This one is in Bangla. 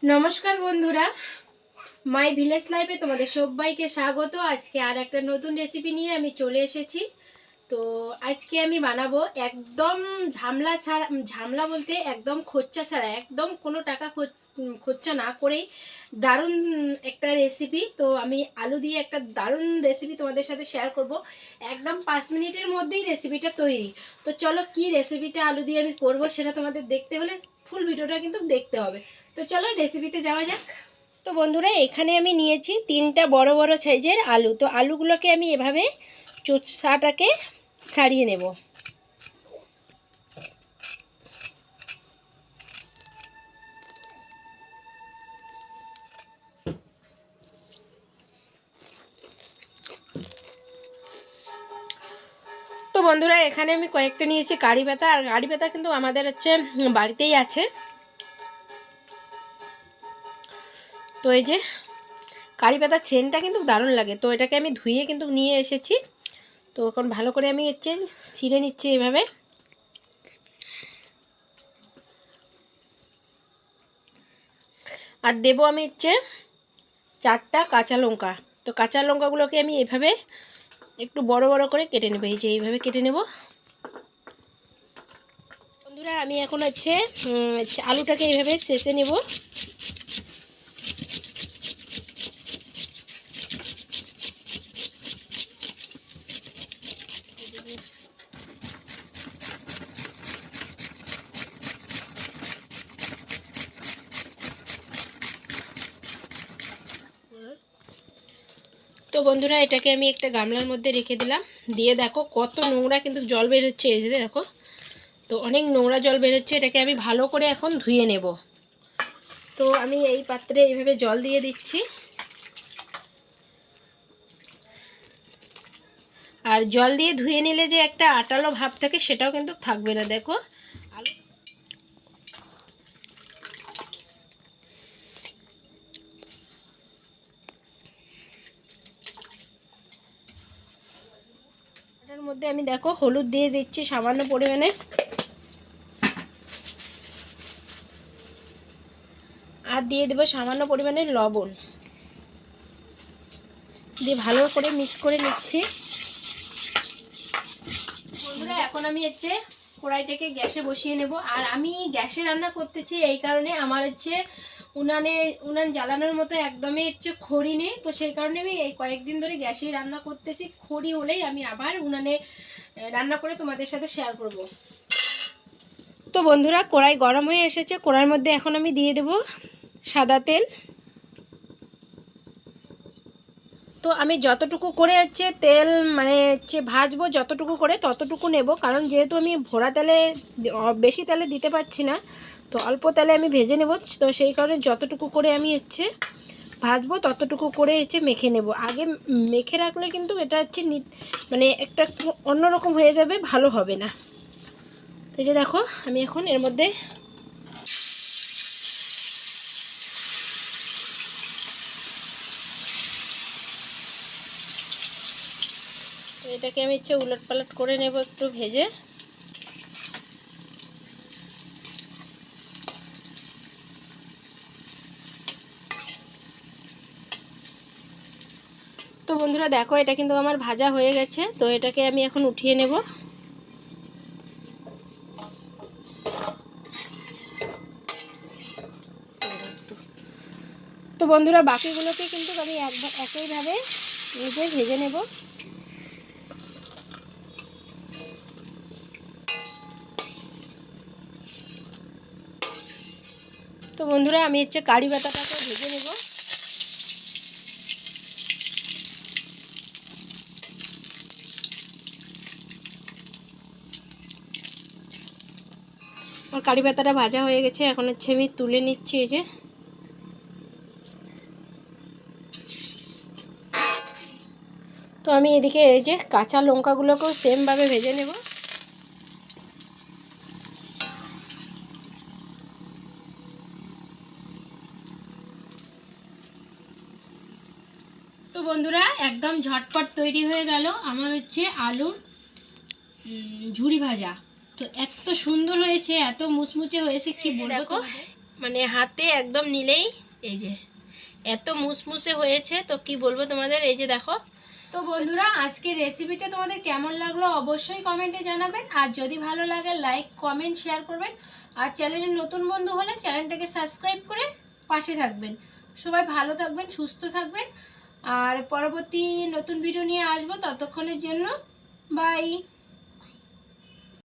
নমস্কার বন্ধুরা, মাই ভিলেজ লাইফে তোমাদের সবাইকে স্বাগত। আজকে আর একটা নতুন রেসিপি নিয়ে আমি চলে এসেছি। তো আজকে আমি বানাবো একদম ঝামলা বলতে একদম খরচা ছাড়া, একদম কোনো টাকা খরচা না করেই দারুণ একটা রেসিপি। তো আমি আলু দিয়ে একটা দারুণ রেসিপি তোমাদের সাথে শেয়ার করব। একদম 5 মিনিটের মধ্যেই রেসিপিটা তৈরি। তো চলো, কি রেসিপিটা আলু দিয়ে আমি করব সেটা তোমাদের দেখতে হলে ফুল ভিডিওটা কিন্তু দেখতে হবে। তো চলো রেসিপিতে যাওয়া যাক। তো বন্ধুরা, এখানে আমি নিয়েছি 3টা বড় বড় সাইজের আলু। তো আলুগুলোকে আমি এভাবে চোসাটাকে ছাড়িয়ে নেব। তো বন্ধুরা, এখানে আমি কয়েকটা নিয়েছি কারি পাতা। আর কারি পাতা কিন্তু আমাদের বাড়িতেই আছে। তো এই যে কারি পাতার ছেনটা কিন্তু দারুণ লাগে। তো এটাকে আমি ধুয়ে কিন্তু নিয়ে এসেছি। তো এখন ভালো করে আমি ছিঁড়ে নিচ্ছি এভাবে। আর দেবো আমি 4টা কাঁচা লঙ্কা। তো কাঁচা লঙ্কাগুলোকে আমি এভাবে একটু বড় বড় করে কেটে নেব। এই যে এইভাবে কেটে নেব। বন্ধুরা, আমি এখন আলুটাকে এইভাবে ছেঁচে নেব। তো বন্ধুরা, এটাকে আমি একটা গামলার মধ্যে রেখে দিলাম। দিয়ে দেখো কত নোংরা কিন্তু জল বের হচ্ছে। এই যে দেখো, তো অনেক নোংরা জল বের হচ্ছে। এটাকে আমি ভালো করে এখন ধুয়ে নেব। তো আমি এই পাত্রে এইভাবে জল দিয়ে দিচ্ছি। আর জল দিয়ে ধুয়ে নিলে যে একটা আটালো ভাব থাকে, সেটাও কিন্তু থাকবে না। দেখো আলু এটার মধ্যে আমি দেখো হলুদ দিয়ে দিচ্ছি সামান্য পরিমাণে। আর দিয়ে দেবো সামান্য পরিমাণে লবণ। দিয়ে ভালো করে মিক্স করে নিচ্ছি। বন্ধুরা, এখন আমি কড়াইটাকে গ্যাসে বসিয়ে নেব। আর আমি গ্যাসে রান্না করতেছি এই কারণে, আমার উনান জ্বালানোর মতো একদমই খড়ি নেই। তো সেই কারণে আমি এই কয়েকদিন ধরে গ্যাসেই রান্না করতেছি। খড়ি হলেই আমি আবার উনানে রান্না করে তোমাদের সাথে শেয়ার করব। তো বন্ধুরা, কড়াই গরম হয়ে এসেছে। কড়াইয়ের মধ্যে এখন আমি দিয়ে দেব সাদা তেল। তো আমি যতটুকু করে তেল ভাজবো, যতটুকু করে ততটুকু নেব। কারণ যেহেতু আমি ভরা তেলে বেশি তেলে দিতে পারছি না, তো অল্প তেলে আমি ভেজে নেব। তো সেই কারণে যতটুকু করে আমি ভাজবো ততটুকু করে মেখে নেব। আগে মেখে রাখলে কিন্তু এটা একটা অন্যরকম হয়ে যাবে, ভালো হবে না। তো এই যে দেখো, আমি এখন এর মধ্যে এটাকে আমি উলট পালট করে নেব একটু ভেজে। তো বন্ধুরা দেখো, এটা কিন্তু আমার ভাজা হয়ে গেছে। তো এটাকে আমি এখন উঠিয়ে নেব। তো বন্ধুরা, বাকিগুলোকে কিন্তু আমি একইভাবে ভেজে নেব। তো বন্ধুরা, আমি কারি পাতাটাকে ভেজে নেব। আর কারি পাতাটা ভাজা হয়ে গেছে। এখন আমি তুলে নিচ্ছি। এই যে তো আমি এদিকে কাঁচা লঙ্কাগুলোকেও সেমভাবে ভেজে নেব। তো বন্ধুরা, একদম ঝটপট তৈরি হয়ে গেল আমার আলুর ঝুরি ভাজা। তো এত সুন্দর হয়েছে, এত মুচমুচে হয়েছে, কি বলবো। মানে হাতে একদম নিলেই এই যে এত মুসমুসে হয়েছে, তো কি বলবো তোমাদের। এই যে দেখো। তো বন্ধুরা, আজকের রেসিপিটা তোমাদের কেমন লাগলো অবশ্যই কমেন্টে জানাবেন। আর যদি ভালো লাগে লাইক কমেন্ট শেয়ার করবেন। আর চ্যানেলের নতুন বন্ধু হলে চ্যানেলটাকে সাবস্ক্রাইব করে পাশে থাকবেন। সবাই ভালো থাকবেন, সুস্থ থাকবেন। আর পরবর্তী নতুন ভিডিও নিয়ে আসবো, ততক্ষণের জন্য বাই।